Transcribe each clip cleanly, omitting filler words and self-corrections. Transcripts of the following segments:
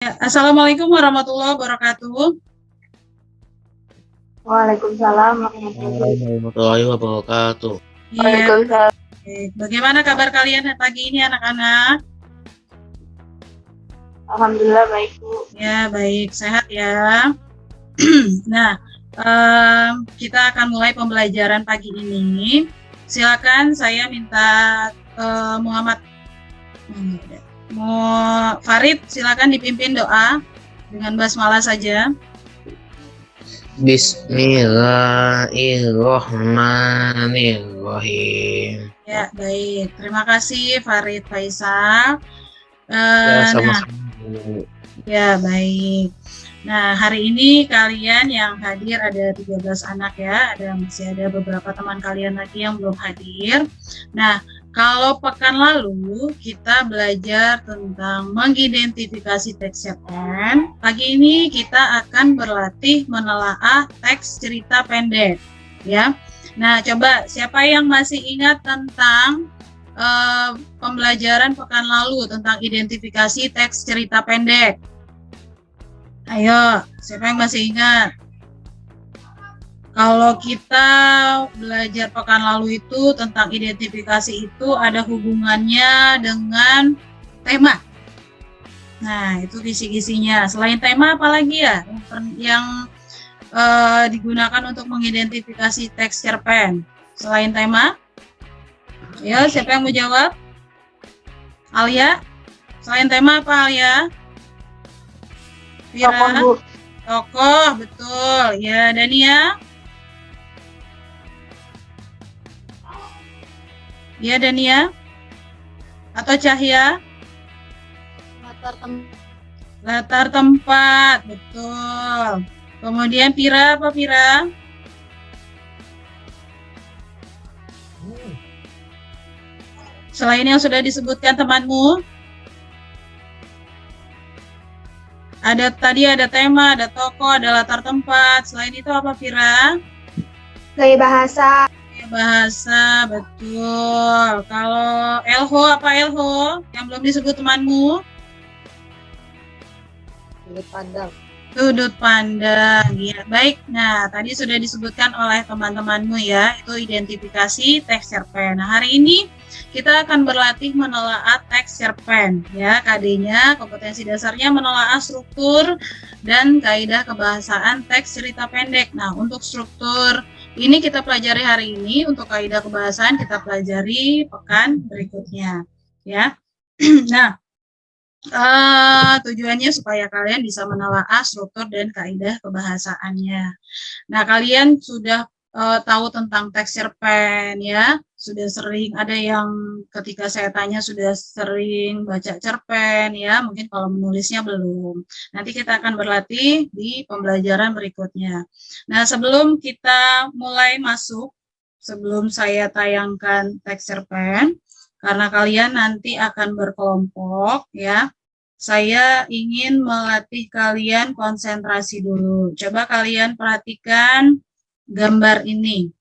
Assalamualaikum warahmatullahi wabarakatuh. Waalaikumsalam warahmatullahi Warahmatullahi wabarakatuh. Ya, Waalaikumsalam. bagaimana kabar kalian pagi ini anak-anak? Alhamdulillah baik, Bu. Ya, baik, sehat ya. Nah, kita akan mulai pembelajaran pagi ini. Silakan saya minta Muhammad Farid, silakan dipimpin doa dengan basmalah saja. Bismillahirrahmanirrahim. Ya, baik. Terima kasih Farid Faisal. Sama-sama. Ya, baik. Nah, hari ini kalian yang hadir ada 13 anak ya, masih ada beberapa teman kalian lagi yang belum hadir. Nah, kalau pekan lalu kita belajar tentang mengidentifikasi teks cerpen, pagi ini kita akan berlatih menelaah teks cerita pendek ya. Nah, coba siapa yang masih ingat tentang pembelajaran pekan lalu tentang identifikasi teks cerita pendek? Ayo, siapa yang masih ingat? Kalau kita belajar pekan lalu itu tentang identifikasi itu ada hubungannya dengan tema. Nah, itu kisi-kisinya. Selain tema apa lagi ya yang digunakan untuk mengidentifikasi teks cerpen? Selain tema? Ya, siapa yang mau jawab? Alia? Selain tema apa Alia? Vira? Tokoh, betul. Ya, Dania? Ya, Dania? Atau Cahya? Latar tempat, betul. Kemudian Vira, apa Vira? Selain yang sudah disebutkan temanmu? Tadi ada tema, ada tokoh, ada latar tempat. Selain itu apa, Vira? Gaya bahasa. Gaya bahasa, betul. Kalau Elho, apa Elho? Yang belum disebut temanmu? Sudut pandang. Sudut pandang, ya. Baik, nah tadi sudah disebutkan oleh teman-temanmu ya, itu identifikasi teks cerpen. Nah, hari ini kita akan berlatih menelaah teks cerpen ya, KD-nya, kompetensi dasarnya menelaah struktur dan kaidah kebahasaan teks cerita pendek. Nah, untuk struktur ini kita pelajari hari ini, untuk kaidah kebahasaan kita pelajari pekan berikutnya ya. Nah, tujuannya supaya kalian bisa menelaah struktur dan kaidah kebahasaannya. Nah, kalian sudah tahu tentang teks cerpen ya, sudah sering, ada yang ketika saya tanya sudah sering baca cerpen ya, mungkin kalau menulisnya belum. Nanti kita akan berlatih di pembelajaran berikutnya. Nah, sebelum kita mulai masuk, sebelum saya tayangkan teks cerpen, karena kalian nanti akan berkelompok ya, saya ingin melatih kalian konsentrasi dulu. Coba kalian perhatikan gambar ini.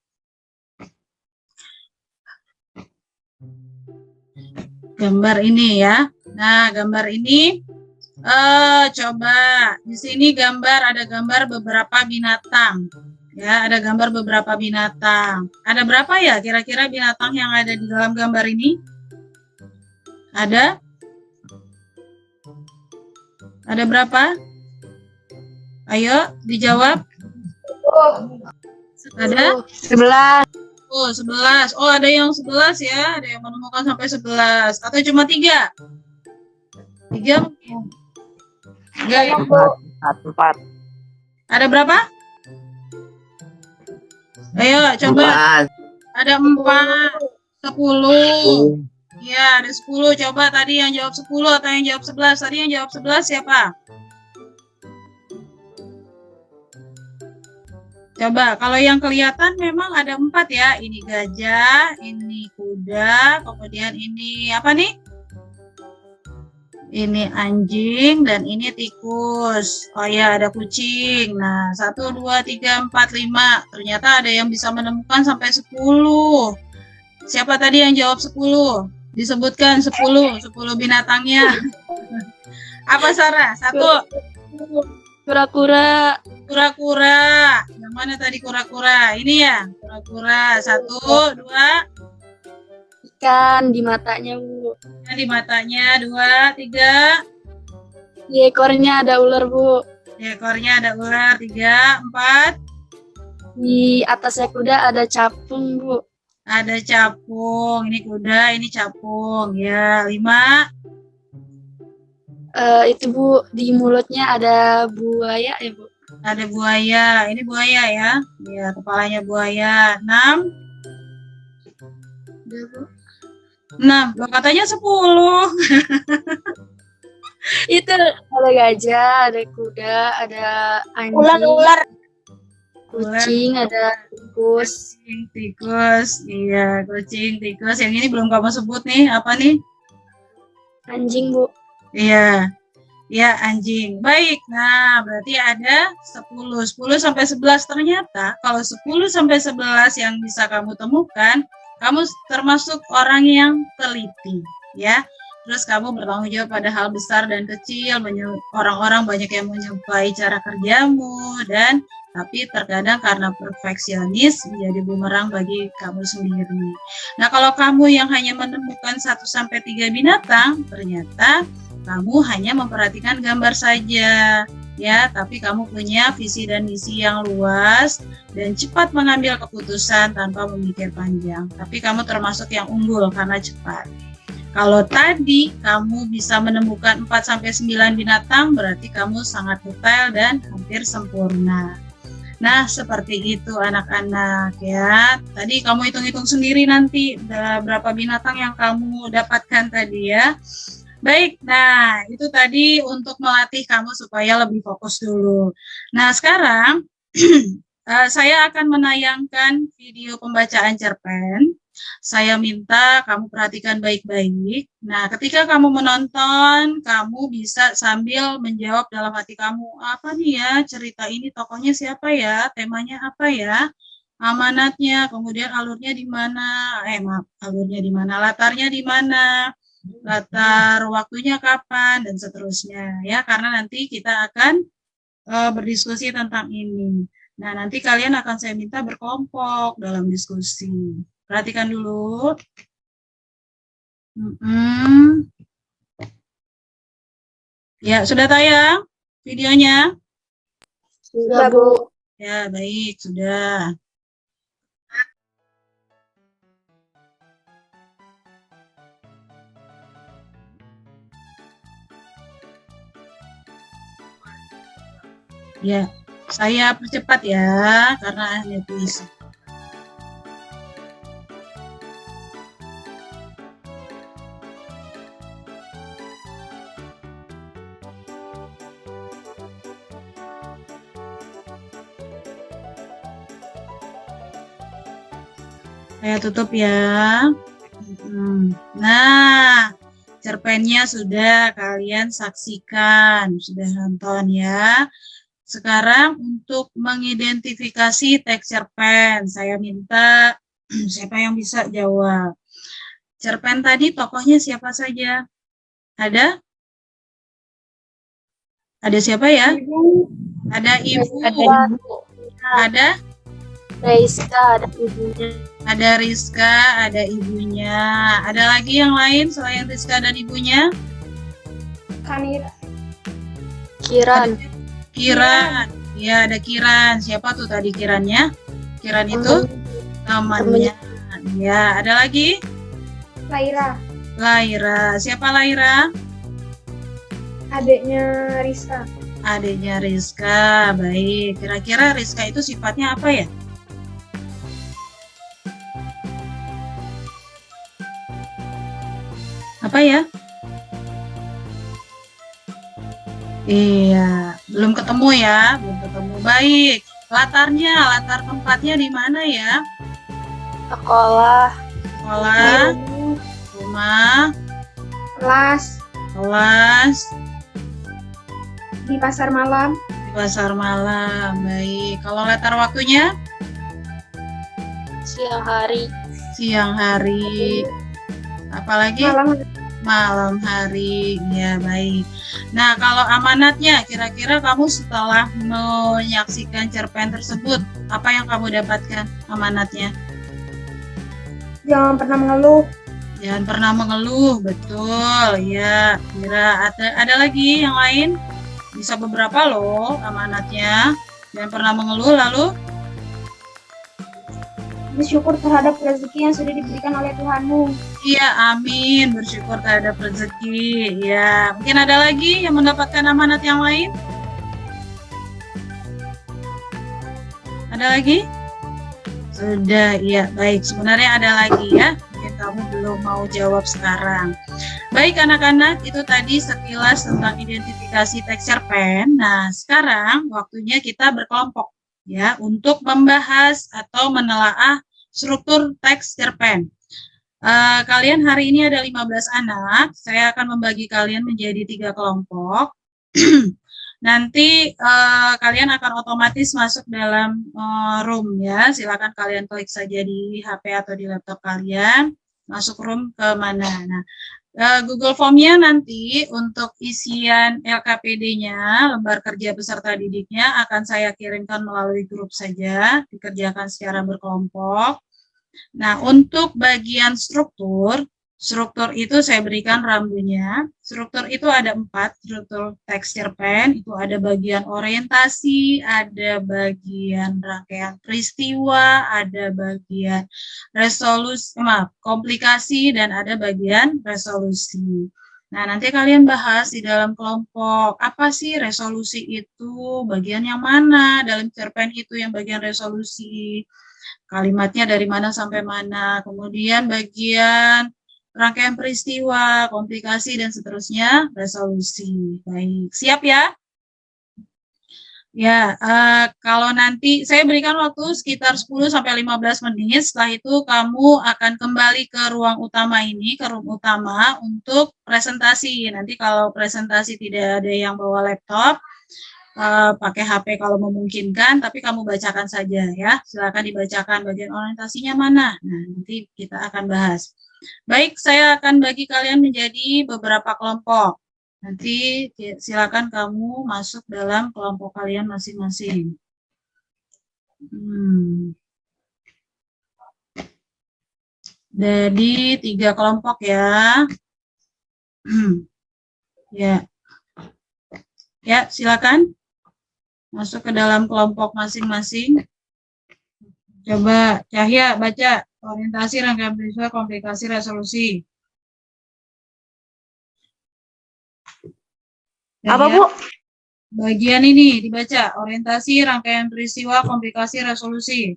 Gambar ini ya. Nah, gambar ini coba di sini ada gambar beberapa binatang. Ya, ada gambar beberapa binatang. Ada berapa ya kira-kira binatang yang ada di dalam gambar ini? Ada? Ada berapa? Ayo, dijawab. Ada? 11. Oh, 11. Oh, ada yang 11 ya. Ada yang menemukan sampai 11. Atau cuma 3? 3? Enggak ya? 4. Ada berapa? Ayo, coba. Ada 4. 10. Ya, ada 10. Coba tadi yang jawab 10 atau yang jawab 11. Tadi yang jawab 11 siapa? Coba, kalau yang kelihatan memang ada 4 ya. Ini gajah, ini kuda, kemudian ini apa nih? Ini anjing, dan ini tikus. Oh ya, ada kucing. Nah, 1, 2, 3, 4, 5. Ternyata ada yang bisa menemukan sampai 10. Siapa tadi yang jawab 10? Disebutkan 10 binatangnya. Apa Sarah? Satu. Kura-kura. Kura-kura. Yang mana tadi kura-kura? Ini ya, kura-kura. Satu, dua. Ikan di matanya, Bu. Yang di matanya. Dua, tiga. Di ekornya ada ular, Bu. Di ekornya ada ular. Tiga, empat. Di atasnya kuda ada capung, Bu. Ada capung. Ini kuda, ini capung. Ya, lima. Itu, Bu, di mulutnya ada buaya ya, Bu. Ada buaya. Ini buaya ya. Ya, kepalanya buaya. Enam. Udah, Bu. 6. Loh, katanya 10. Itu ada gajah, ada kuda, ada anjing, Ular. kucing, ada tikus, Kucing, tikus. Iya, kucing, tikus. Yang ini belum kamu sebut nih. Apa nih? anjing, Bu. Iya. Ya, anjing. Baik. Nah, berarti ada 10. 10 sampai 11. Ternyata kalau 10 sampai 11 yang bisa kamu temukan, kamu termasuk orang yang teliti, ya. Terus kamu bertanggung jawab pada hal besar dan kecil. Orang-orang banyak yang menyukai cara kerjamu, dan tapi terkadang karena perfeksionis menjadi bumerang bagi kamu sendiri. Nah, kalau kamu yang hanya menemukan 1 sampai 3 binatang, ternyata kamu hanya memperhatikan gambar saja, ya, tapi kamu punya visi dan misi yang luas dan cepat mengambil keputusan tanpa memikir panjang. Tapi kamu termasuk yang unggul karena cepat. Kalau tadi kamu bisa menemukan 4 sampai 9 binatang, berarti kamu sangat detail dan hampir sempurna. Nah, seperti itu anak-anak ya. Tadi kamu hitung-hitung sendiri nanti berapa binatang yang kamu dapatkan tadi ya. Baik, nah itu tadi untuk melatih kamu supaya lebih fokus dulu. Nah, sekarang saya akan menayangkan video pembacaan cerpen. Saya minta kamu perhatikan baik-baik. Nah, ketika kamu menonton, kamu bisa sambil menjawab dalam hati kamu, apa nih ya cerita ini, tokohnya siapa ya, temanya apa ya, amanatnya, kemudian alurnya di mana, alurnya di mana, latarnya di mana, latar waktunya kapan, dan seterusnya ya, karena nanti kita akan berdiskusi tentang ini. Nah, nanti kalian akan saya minta berkelompok dalam diskusi. Perhatikan dulu. Ya, sudah tayang videonya? Sudah, Bu. Ya, baik, sudah. Ya, saya percepat ya, karena hanya puisi. Saya tutup ya. Nah, cerpennya sudah kalian saksikan, sudah nonton ya. Sekarang untuk mengidentifikasi teks cerpen, saya minta siapa yang bisa jawab. Cerpen tadi tokohnya siapa saja? Ada? Ada siapa ya? Ada ibu. Ada? Rizka, ada ibunya. Ada Rizka, ada ibunya. Ada lagi yang lain selain Rizka dan ibunya? Kiran. Kiran. Ya, ada Kiran. Siapa tuh tadi Kirannya? Kiran itu temannya. Ya, ada lagi? Laira. Siapa Laira? Adiknya Rizka. Adiknya Rizka. Baik. Kira-kira Rizka itu sifatnya apa ya? Apa ya? Iya, belum ketemu ya, belum ketemu. Baik, latar tempatnya di mana ya? Sekolah. Sekolah, rumah, Kelas kelas, di pasar malam. di pasar malam. Baik, kalau latar waktunya? Siang hari. Siang hari. Apalagi? Malam hari, ya baik. Nah, kalau amanatnya, kira-kira kamu setelah menyaksikan cerpen tersebut, apa yang kamu dapatkan amanatnya? Jangan pernah mengeluh. Jangan pernah mengeluh, betul. Ya, kira ada lagi yang lain? Bisa beberapa loh amanatnya. Jangan pernah mengeluh, lalu Bersyukur terhadap rezeki yang sudah diberikan oleh Tuhanmu. iya, amin. Bersyukur terhadap rezeki. Ya, mungkin ada lagi yang mendapatkan amanat yang lain? Ada lagi? Sudah, iya. Baik, sebenarnya ada lagi ya. Mungkin kamu belum mau jawab sekarang. Baik anak-anak, itu tadi sekilas tentang identifikasi teks cerpen. Nah, sekarang waktunya kita berkelompok ya untuk membahas atau menelaah struktur teks cerpen. Kalian hari ini ada 15 anak, saya akan membagi kalian menjadi 3 kelompok. Nanti kalian akan otomatis masuk dalam room ya, silakan kalian klik saja di HP atau di laptop kalian, masuk room ke mana. Nah, Google Form-nya nanti untuk isian LKPD-nya, lembar kerja peserta didiknya akan saya kirimkan melalui grup saja, dikerjakan secara berkelompok. Nah, untuk bagian struktur itu saya berikan rambunya. Struktur itu ada 4, struktur teks cerpen, itu ada bagian orientasi, ada bagian rangkaian peristiwa, ada bagian komplikasi, dan ada bagian resolusi. Nah, nanti kalian bahas di dalam kelompok, apa sih resolusi itu, bagian yang mana dalam cerpen itu yang bagian resolusi, kalimatnya dari mana sampai mana, kemudian bagian rangkaian peristiwa, komplikasi, dan seterusnya, resolusi. Baik, siap ya? Ya, kalau nanti saya berikan waktu sekitar 10-15 menit, setelah itu kamu akan kembali ke ruang utama ini, ke room utama untuk presentasi. Nanti kalau presentasi tidak ada yang bawa laptop, pakai HP kalau memungkinkan, tapi kamu bacakan saja ya. Silakan dibacakan bagian orientasinya mana. Nah, nanti kita akan bahas. Baik, saya akan bagi kalian menjadi beberapa kelompok. Nanti silakan kamu masuk dalam kelompok kalian masing-masing. Jadi 3 kelompok ya. Ya. Ya, silakan masuk ke dalam kelompok masing-masing. Coba Cahya baca orientasi, rangkaian peristiwa, komplikasi, resolusi. Apa, Cahya, Bu? bagian ini dibaca, orientasi, rangkaian peristiwa, komplikasi, resolusi.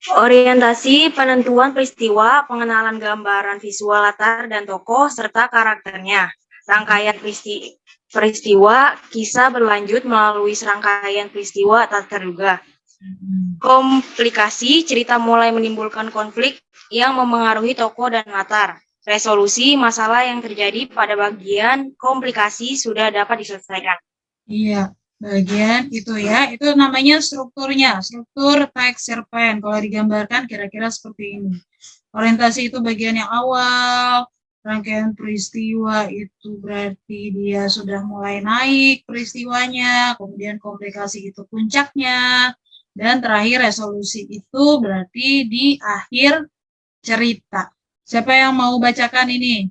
Orientasi, penentuan peristiwa, pengenalan gambaran visual latar dan tokoh serta karakternya. Rangkaian peristiwa, kisah berlanjut melalui serangkaian peristiwa tak terduga. Komplikasi, cerita mulai menimbulkan konflik yang memengaruhi tokoh dan latar. Resolusi, masalah yang terjadi pada bagian komplikasi sudah dapat diselesaikan. Iya, bagian itu ya, itu namanya strukturnya, struktur teks cerpen. Kalau digambarkan kira-kira seperti ini. Orientasi itu bagian yang awal, rangkaian peristiwa itu berarti dia sudah mulai naik peristiwanya, kemudian komplikasi itu puncaknya, dan terakhir resolusi itu berarti di akhir cerita. Siapa yang mau bacakan ini?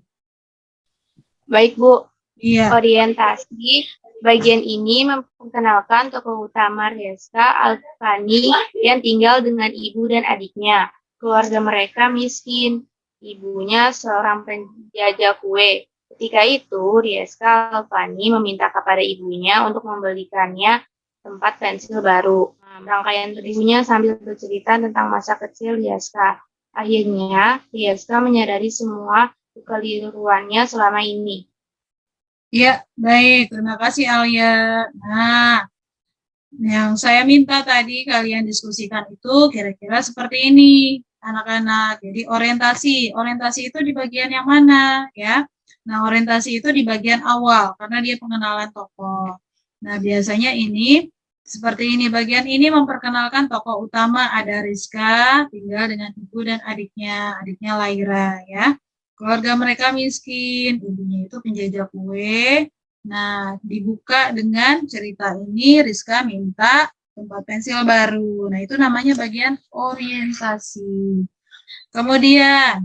Baik, Bu. Iya. Orientasi, bagian ini memperkenalkan tokoh utama Rieska Alfani yang tinggal dengan ibu dan adiknya. Keluarga mereka miskin. Ibunya seorang penjajah kue. Ketika itu, Rieska Alfani meminta kepada ibunya untuk membelikannya tempat pensil baru. Rangkaian ibunya sambil bercerita tentang masa kecil Rieska. Akhirnya, Rieska menyadari semua kekeliruannya selama ini. Ya, baik. Terima kasih, Alia. Nah, yang saya minta tadi kalian diskusikan itu kira-kira seperti ini, anak-anak. Jadi orientasi itu di bagian yang mana, ya? Nah, orientasi itu di bagian awal, karena dia pengenalan tokoh. Nah, biasanya ini Seperti ini, bagian ini memperkenalkan tokoh utama, ada Rizka, tinggal dengan ibu dan adiknya Laira ya. Keluarga mereka miskin, ibunya itu penjajah kue. Nah, dibuka dengan cerita ini, Rizka minta tempat pensil baru. Nah, itu namanya bagian orientasi. Kemudian,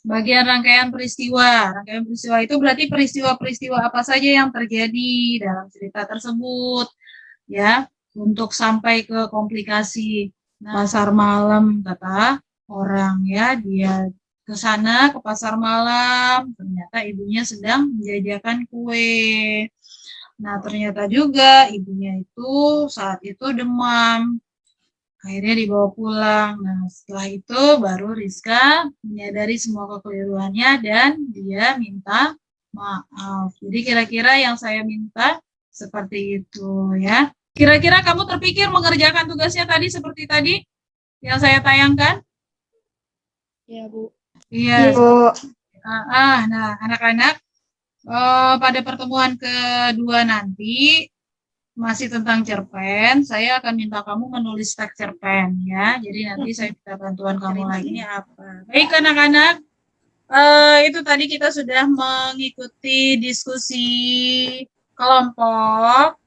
bagian rangkaian peristiwa. Rangkaian peristiwa itu berarti peristiwa-peristiwa apa saja yang terjadi dalam cerita tersebut, ya, untuk sampai ke komplikasi. Nah, pasar malam kata orang ya, dia ke sana ke pasar malam, ternyata ibunya sedang menjajakan kue. Nah, ternyata juga ibunya itu saat itu demam. Akhirnya dibawa pulang. Nah, setelah itu baru Rizka menyadari semua kekeliruannya dan dia minta maaf. Jadi kira-kira yang saya minta seperti itu ya. Kira-kira kamu terpikir mengerjakan tugasnya tadi seperti tadi yang saya tayangkan? Ya, Bu. Iya. Bu. Nah, anak-anak, pada pertemuan kedua nanti masih tentang cerpen, saya akan minta kamu menulis teks cerpen ya. Jadi nanti saya minta bantuan kamu lagi. Ini apa? Baik anak-anak, itu tadi kita sudah mengikuti diskusi kelompok,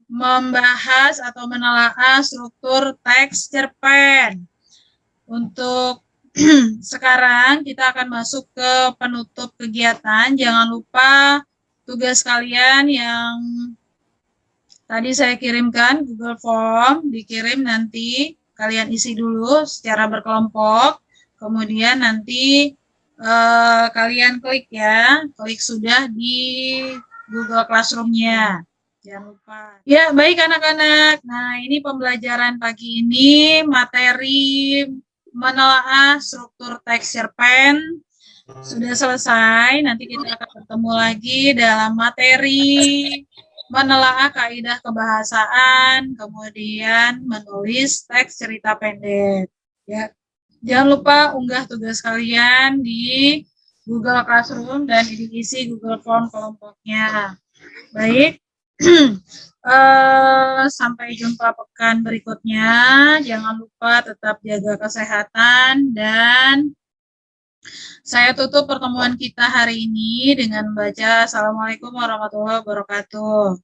membahas atau menelaah struktur teks cerpen. Untuk sekarang kita akan masuk ke penutup kegiatan. Jangan lupa tugas kalian yang tadi saya kirimkan Google Form, dikirim nanti kalian isi dulu secara berkelompok, kemudian nanti kalian klik ya, klik sudah di Google Classroom-nya. Jangan lupa. Ya, baik anak-anak. Nah, ini pembelajaran pagi ini, materi menelaah struktur teks cerpen sudah selesai. Nanti kita akan bertemu lagi dalam materi menelaah kaidah kebahasaan, kemudian menulis teks cerita pendek. Ya, jangan lupa unggah tugas kalian di Google Classroom dan diisi Google Form kelompoknya. Baik, sampai jumpa pekan berikutnya. Jangan lupa tetap jaga kesehatan dan saya tutup pertemuan kita hari ini dengan membaca Assalamualaikum warahmatullahi wabarakatuh.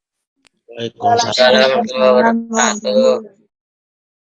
Waalaikumsalam warahmatullahi wabarakatuh.